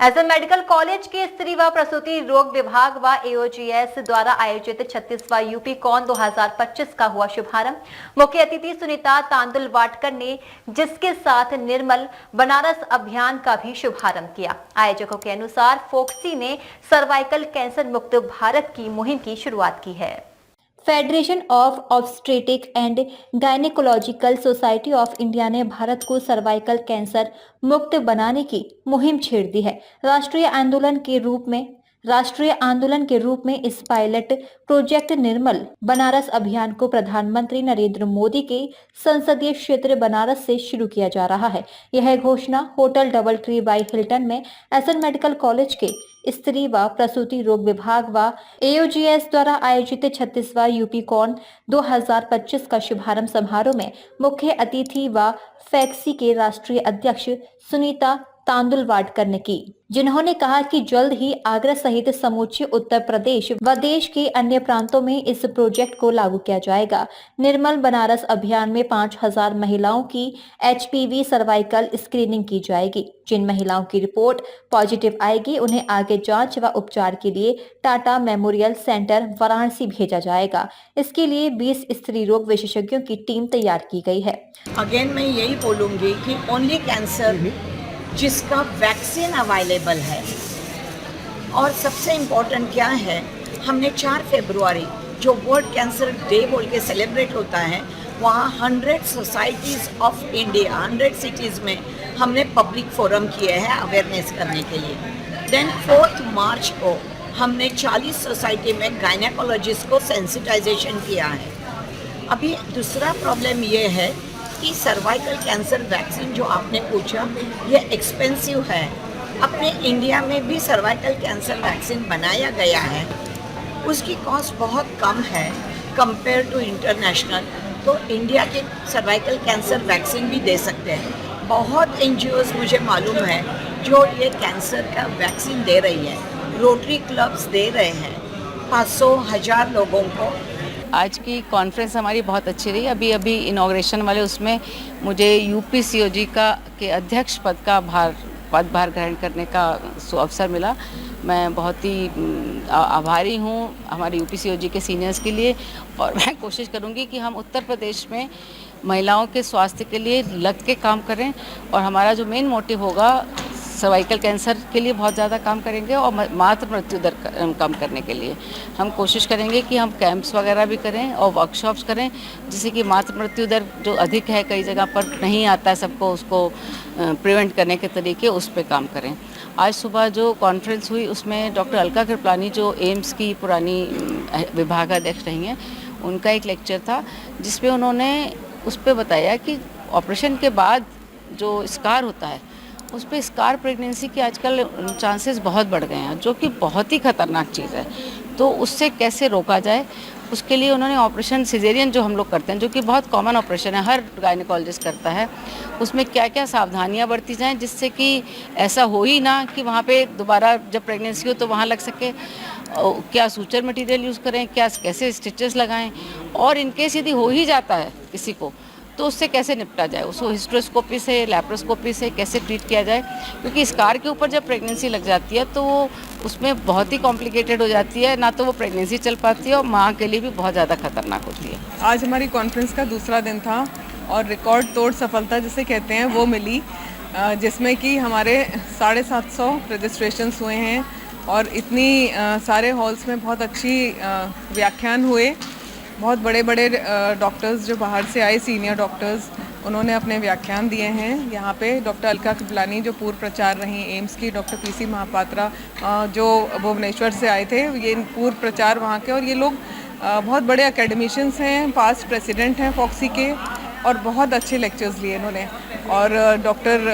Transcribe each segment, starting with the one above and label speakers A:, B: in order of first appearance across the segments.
A: SN medical college के स्त्री व प्रसूति रोग विभाग व एओजीएस द्वारा आयोजित 36वां यूपी कॉन 2025 का हुआ शुभारंभ। मुख्य अतिथि सुनीता तांदुलवाटकर ने, जिसके साथ निर्मल बनारस अभियान का भी शुभारंभ किया। आयोजकों के अनुसार फोक्सी ने सर्वाइकल कैंसर मुक्त भारत की मुहिम की शुरुआत की है। Federation of obstetric and gynaecological society of India ने भारत को सर्वाइकल कैंसर मुक्त बनाने की मुहिम छेड़ दी है। राष्ट्रीय आंदोलन के रूप में इस पायलट प्रोजेक्ट निर्मल बनारस अभियान को प्रधानमंत्री नरेंद्र मोदी के संसदीय क्षेत्र बनारस से शुरू किया जा रहा है। यह घोषणा hotel double tree by Hilton में एसएन मेडिकल कॉलेज के स्त्री व प्रसूति रोग विभाग व एओजीएस द्वारा आयोजित 36वां यूपी कॉन 2025 का शुभारंभ समारोह में मुख्य अतिथि व फैक्सी के राष्ट्रीय अध्यक्ष सुनीता तांदुलवाटकर ने की, जिन्होंने कहा कि जल्द ही आगरा सहित समूचे उत्तर प्रदेश व देश के अन्य प्रांतों में इस प्रोजेक्ट को लागू किया जाएगा। निर्मल बनारस अभियान में 5000 महिलाओं की एचपीवी सर्वाइकल स्क्रीनिंग की जाएगी। जिन महिलाओं की रिपोर्ट पॉजिटिव आएगी उन्हें आगे जांच व उपचार के लिए टाटा मेमोरियल सेंटर वाराणसी भेजा जाएगा। इसके लिए 20 स्त्री रोग विशेषज्ञों की टीम तैयार की गई है।
B: अगेन मैं यही बोलूँगी कि ओनली कैंसर जिसका वैक्सीन अवेलेबल है, और सबसे इम्पोर्टेंट क्या है, हमने 4 फरवरी जो वर्ल्ड कैंसर डे बोल के सेलिब्रेट होता है, वहाँ 100 सोसाइटीज़ ऑफ इंडिया 100 सिटीज़ में हमने पब्लिक फोरम किए हैं अवेयरनेस करने के लिए। देन 4 मार्च को हमने 40 सोसाइटी में गायनेकोलॉजिस्ट को सेंसिटाइजेशन किया है। अभी दूसरा प्रॉब्लम ये है कि सर्वाइकल कैंसर वैक्सीन जो आपने पूछा, ये एक्सपेंसिव है। अपने इंडिया में भी सर्वाइकल कैंसर वैक्सीन बनाया गया है, उसकी कॉस्ट बहुत कम है कंपेयर टू इंटरनेशनल। तो इंडिया के सर्वाइकल कैंसर वैक्सीन भी दे सकते हैं। बहुत एनजीओज मुझे मालूम है जो ये कैंसर का वैक्सीन दे रही है, रोटरी क्लब्स दे रहे हैं 500,000 लोगों को।
C: आज की कॉन्फ्रेंस हमारी बहुत अच्छी रही। अभी इनॉग्रेशन वाले उसमें मुझे यूपीसीओजी के अध्यक्ष पद का पदभार ग्रहण करने का अवसर मिला। मैं बहुत ही आभारी हूँ हमारे यूपीसीओजी के सीनियर्स के लिए, और मैं कोशिश करूँगी कि हम उत्तर प्रदेश में महिलाओं के स्वास्थ्य के लिए लग के काम करें, और हमारा जो मेन मोटिव होगा सर्वाइकल कैंसर के लिए बहुत ज़्यादा काम करेंगे, और मातृ मृत्यु दर कम करने के लिए हम कोशिश करेंगे कि हम कैंप्स वगैरह भी करें और वर्कशॉप्स करें, जिससे कि मातृ मृत्यु दर जो अधिक है, कई जगह पर नहीं आता है सबको, उसको प्रिवेंट करने के तरीके उस पर काम करें। आज सुबह जो कॉन्फ्रेंस हुई उसमें डॉक्टर अलका कृपलानी जो एम्स की पुरानी विभागाध्यक्ष रही हैं, उनका एक लेक्चर था जिसमें उन्होंने उस पर बताया कि ऑपरेशन के बाद जो स्कार होता है उस पर स्कार प्रेगनेंसी के आजकल चांसेस बहुत बढ़ गए हैं, जो कि बहुत ही खतरनाक चीज़ है। तो उससे कैसे रोका जाए, उसके लिए उन्होंने ऑपरेशन सिजेरियन जो हम लोग करते हैं, जो कि बहुत कॉमन ऑपरेशन है, हर गायनेकोलॉजिस्ट करता है, उसमें क्या क्या सावधानियां बरती जाएं जिससे कि ऐसा हो ही ना कि वहाँ पे दोबारा जब प्रेगनेंसी हो तो वहाँ लग सके। क्या सूचर मटेरियल यूज़ करें, क्या कैसे स्टिचेस लगाएं, और इनकेस यदि हो ही जाता है किसी को तो उससे कैसे निपटा जाए, उसको हिस्ट्रोस्कोपी से, लैप्रोस्कोपी से कैसे ट्रीट किया जाए, क्योंकि स्कार के ऊपर जब प्रेगनेंसी लग जाती है तो वो उसमें बहुत ही कॉम्प्लिकेटेड हो जाती है, ना तो वो प्रेगनेंसी चल पाती है और माँ के लिए भी बहुत ज़्यादा खतरनाक होती है।
D: आज हमारी कॉन्फ्रेंस का दूसरा दिन था और रिकॉर्ड तोड़ सफलता जिसे कहते हैं वो मिली, जिसमें कि हमारे 750 रजिस्ट्रेशंस हुए हैं, और इतनी सारे हॉल्स में बहुत अच्छी व्याख्यान हुए। बहुत बड़े बड़े डॉक्टर्स जो बाहर से आए, सीनियर डॉक्टर्स, उन्होंने अपने व्याख्यान दिए हैं। यहाँ पे डॉक्टर अलका कृपलानी जो पूर्व प्रचार रही एम्स की, डॉक्टर पीसी महापात्रा जो भुवनेश्वर से आए थे, ये पूर्व प्रचार वहाँ के, और ये लोग बहुत बड़े एकेडमिशियंस हैं, पास्ट प्रेसिडेंट हैं फॉक्सी के, और बहुत अच्छे लेक्चर्स लिए इन्होंने। और डॉक्टर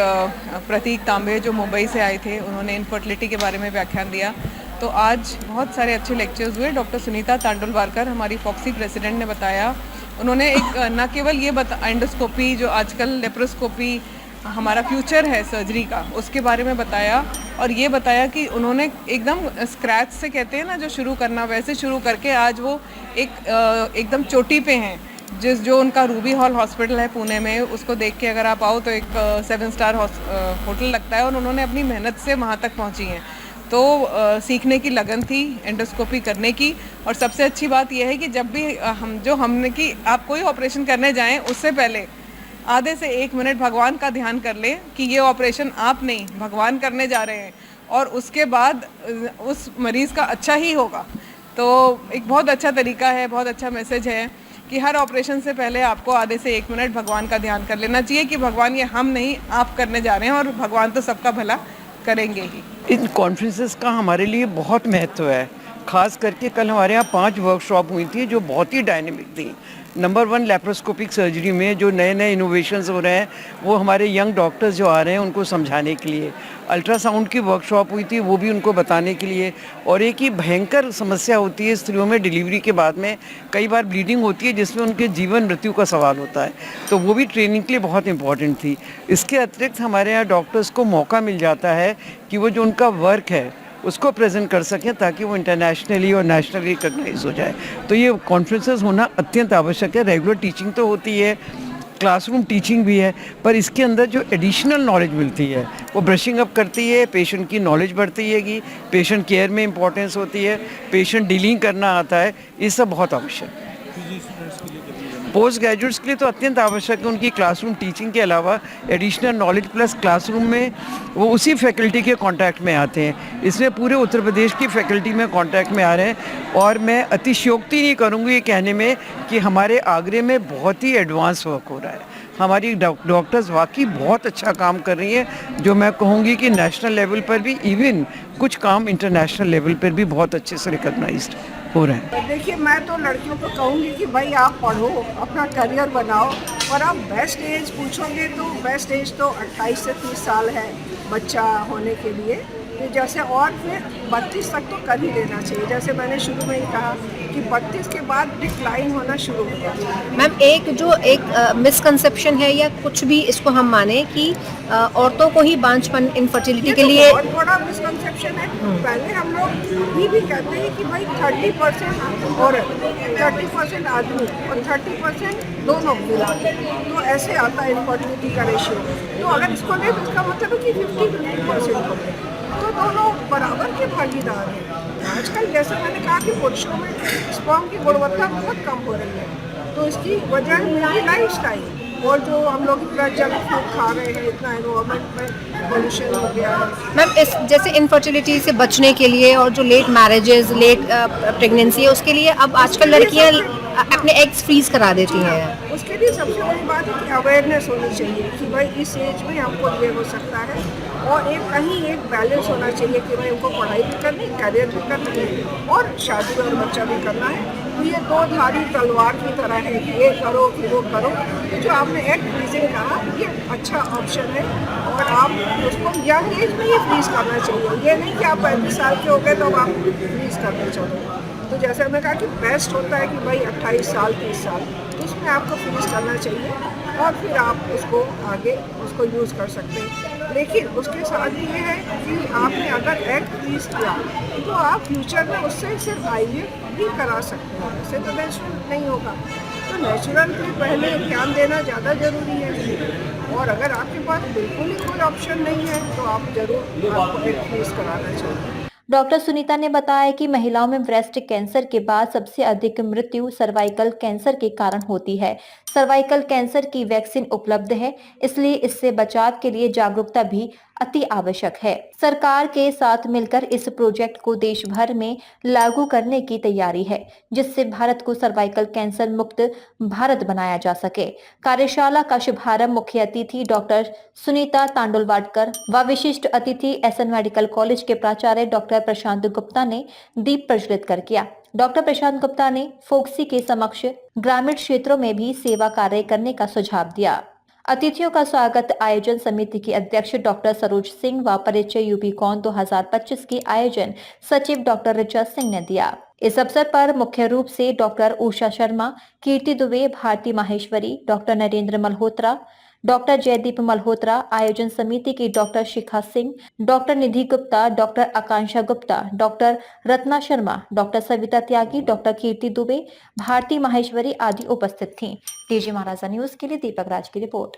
D: प्रतीक तांबे जो मुंबई से आए थे, उन्होंने इनफर्टिलिटी के बारे में व्याख्यान दिया। तो आज बहुत सारे अच्छे लेक्चर्स हुए। डॉक्टर सुनीता तांडुलवारकर हमारी फॉक्सी प्रेसिडेंट ने बताया, उन्होंने एक न केवल ये एंडोस्कोपी जो आजकल लेप्रोस्कोपी हमारा फ्यूचर है सर्जरी का, उसके बारे में बताया, और ये बताया कि उन्होंने एकदम स्क्रैच से, कहते हैं ना, जो शुरू करना, वैसे शुरू करके आज वो एकदम चोटी पे हैं, जो उनका रूबी हॉल हॉस्पिटल है पुणे में, उसको देख के अगर आप आओ तो एक 7 स्टार होटल लगता है, और उन्होंने अपनी मेहनत से वहाँ तक पहुँची हैं। तो सीखने की लगन थी एंडोस्कोपी करने की। और सबसे अच्छी बात यह है कि जब भी हमने कि आप कोई ऑपरेशन करने जाएं उससे पहले आधे से 1 मिनट भगवान का ध्यान कर लें कि ये ऑपरेशन आप नहीं, भगवान करने जा रहे हैं, और उसके बाद उस मरीज़ का अच्छा ही होगा। तो एक बहुत अच्छा तरीका है, बहुत अच्छा मैसेज है कि हर ऑपरेशन से पहले आपको आधे से 1 मिनट भगवान का ध्यान कर लेना चाहिए कि भगवान ये हम नहीं, आप करने जा रहे हैं, और भगवान तो सबका भला करेंगे ही।
E: इन कॉन्फ्रेंसेस का हमारे लिए बहुत महत्व है। खास करके कल हमारे यहाँ 5 वर्कशॉप हुई थी जो बहुत ही डायनेमिक थी। नंबर 1 लेप्रोस्कोपिक सर्जरी में जो नए नए इनोवेशंस हो रहे हैं वो हमारे यंग डॉक्टर्स जो आ रहे हैं उनको समझाने के लिए। अल्ट्रासाउंड की वर्कशॉप हुई थी, वो भी उनको बताने के लिए। और एक ही भयंकर समस्या होती है स्त्रियों में डिलीवरी के बाद में, कई बार ब्लीडिंग होती है जिसमें उनके जीवन मृत्यु का सवाल होता है, तो वो भी ट्रेनिंग के लिए बहुत इंपॉर्टेंट थी। इसके अतिरिक्त हमारे यहाँ डॉक्टर्स को मौका मिल जाता है कि वो जो उनका वर्क है उसको प्रेजेंट कर सकें ताकि वो इंटरनेशनली और नेशनली रिकॉग्नाइज हो जाए। तो ये कॉन्फ्रेंसेस होना अत्यंत आवश्यक है। रेगुलर टीचिंग तो होती है, क्लासरूम टीचिंग भी है, पर इसके अंदर जो एडिशनल नॉलेज मिलती है वो ब्रशिंग अप करती है, पेशेंट की नॉलेज बढ़ती है कि पेशेंट केयर में इंपॉर्टेंस होती है, पेशेंट डीलिंग करना आता है, ये सब बहुत आवश्यक है। पोस्ट ग्रेजुएट्स के लिए तो अत्यंत आवश्यक है उनकी क्लासरूम टीचिंग के अलावा एडिशनल नॉलेज, प्लस क्लासरूम में वो उसी फैकल्टी के कांटेक्ट में आते हैं। इसमें पूरे उत्तर प्रदेश की फैकल्टी में कांटेक्ट में आ रहे हैं, और मैं अतिशयोक्ति नहीं करूँगी ये कहने में कि हमारे आगरे में बहुत ही एडवांस वर्क हो रहा है। हमारी डॉक्टर्स वाकई बहुत अच्छा काम कर रही हैं, जो मैं कहूँगी कि नेशनल लेवल पर भी, इवन कुछ काम इंटरनेशनल लेवल पर भी बहुत अच्छे से रिकॉग्नाइज्ड हो रहे हैं।
F: देखिए, मैं तो लड़कियों को कहूँगी कि भाई आप पढ़ो, अपना करियर बनाओ, और आप बेस्ट एज पूछोगे तो बेस्ट एज तो 28 से 30 साल है बच्चा होने के लिए। तो जैसे और फिर 32 तक तो कर ही लेना चाहिए। जैसे मैंने शुरू में ही कहा कि 32 के बाद डिक्लाइन होना शुरू हो जाता है।
G: मैम, एक मिसकंसेप्शन है या कुछ भी इसको हम माने कि औरतों को ही बांझपन इनफर्टिलिटी के लिए
F: बहुत बड़ा मिसकंसेप्शन है। पहले हम लोग अभी भी कहते हैं कि भाई 30% औरत, 30% आदमी और 30% दोनों मिला, तो ऐसे आता है इनफर्टिलिटी का रेशियो। तो अगर इसको ले तो इसका मतलब है कि 50% हो गए, तो दोनों बराबर के भागीदार हैं। आजकल जैसे मैंने कहा कि पुरुषों में स्पर्म की गुणवत्ता बहुत कम हो रही है, तो इसकी वजह है लाइफस्टाइल, और जो हम लोग इतना जंक फूड खा रहे हैं, इतना एनवायरनमेंट में पोल्यूशन हो गया है।
G: मैम, इस जैसे इनफर्टिलिटी से बचने के लिए और जो लेट मैरिजेस, लेट प्रेगनेंसी है, उसके लिए अब आजकल लड़कियां अपने एग्स फ्रीज करा देती हैं।
F: उसके लिए सबसे बड़ी बात है कि अवेयरनेस होनी चाहिए कि भाई इस एज में हमको ये हो सकता है, और एक बैलेंस होना चाहिए कि भाई उनको पढ़ाई भी करनी, करियर भी करना है, और शादी और बच्चा भी करना है। तो ये दो धारी तलवार की तरह है कि ये करो फिर वो करो। तो जो आपने एग फ्रीजिंग कहा, ये अच्छा ऑप्शन है, और आप उसको यंग एज में ये फ्रीज करना चाहिए। ये नहीं कि आप 35 साल के हो गए तो आप फ्रीज करना चाहिए। तो जैसे हमने कहा कि बेस्ट होता है कि भाई 28 साल 30 साल, तो उसमें आपको फ्रीज करना चाहिए, और फिर आप उसको आगे उसको यूज़ कर सकते हैं। लेकिन उसके साथ ये है कि आपने अगर एग फ्रीज किया तो आप फ्यूचर में उससे सिर्फ IVF भी करा सकते हैं, उससे तो नेचुरल नहीं होगा। तो नेचुरल पे पहले ध्यान देना ज़्यादा ज़रूरी है, और अगर आपके पास बिल्कुल ही कोई ऑप्शन नहीं है तो आप ज़रूर आपको एग फ्रीज कराना चाहिए।
A: डॉक्टर सुनीता ने बताया कि महिलाओं में ब्रेस्ट कैंसर के बाद सबसे अधिक मृत्यु सर्वाइकल कैंसर के कारण होती है। सर्वाइकल कैंसर की वैक्सीन उपलब्ध है, इसलिए इससे बचाव के लिए जागरूकता भी अति आवश्यक है। सरकार के साथ मिलकर इस प्रोजेक्ट को देश भर में लागू करने की तैयारी है, जिससे भारत को सर्वाइकल कैंसर मुक्त भारत बनाया जा सके। कार्यशाला का शुभारंभ मुख्य अतिथि डॉक्टर सुनीता तांडुलवाडकर व विशिष्ट अतिथि SN मेडिकल कॉलेज के प्राचार्य डॉक्टर प्रशांत गुप्ता ने दीप प्रज्वलित कर किया। डॉक्टर प्रशांत गुप्ता ने फोक्सी के समक्ष ग्रामीण क्षेत्रों में भी सेवा कार्य करने का सुझाव दिया। अतिथियों का स्वागत आयोजन समिति की अध्यक्ष डॉक्टर सरोज सिंह व परिचय यूपीकॉन 2025 की आयोजन सचिव डॉक्टर ऋचा सिंह ने दिया। इस अवसर पर मुख्य रूप से डॉक्टर उषा शर्मा, कीर्ति दुबे, भारती माहेश्वरी, डॉक्टर नरेंद्र मल्होत्रा, डॉक्टर जयदीप मल्होत्रा, आयोजन समिति की डॉक्टर शिखा सिंह, डॉक्टर निधि गुप्ता, डॉक्टर आकांक्षा गुप्ता, डॉक्टर रत्ना शर्मा, डॉक्टर सविता त्यागी, डॉक्टर कीर्ति दुबे, भारती माहेश्वरी आदि उपस्थित थी। डीजी महाराजा न्यूज के लिए दीपक राज की रिपोर्ट।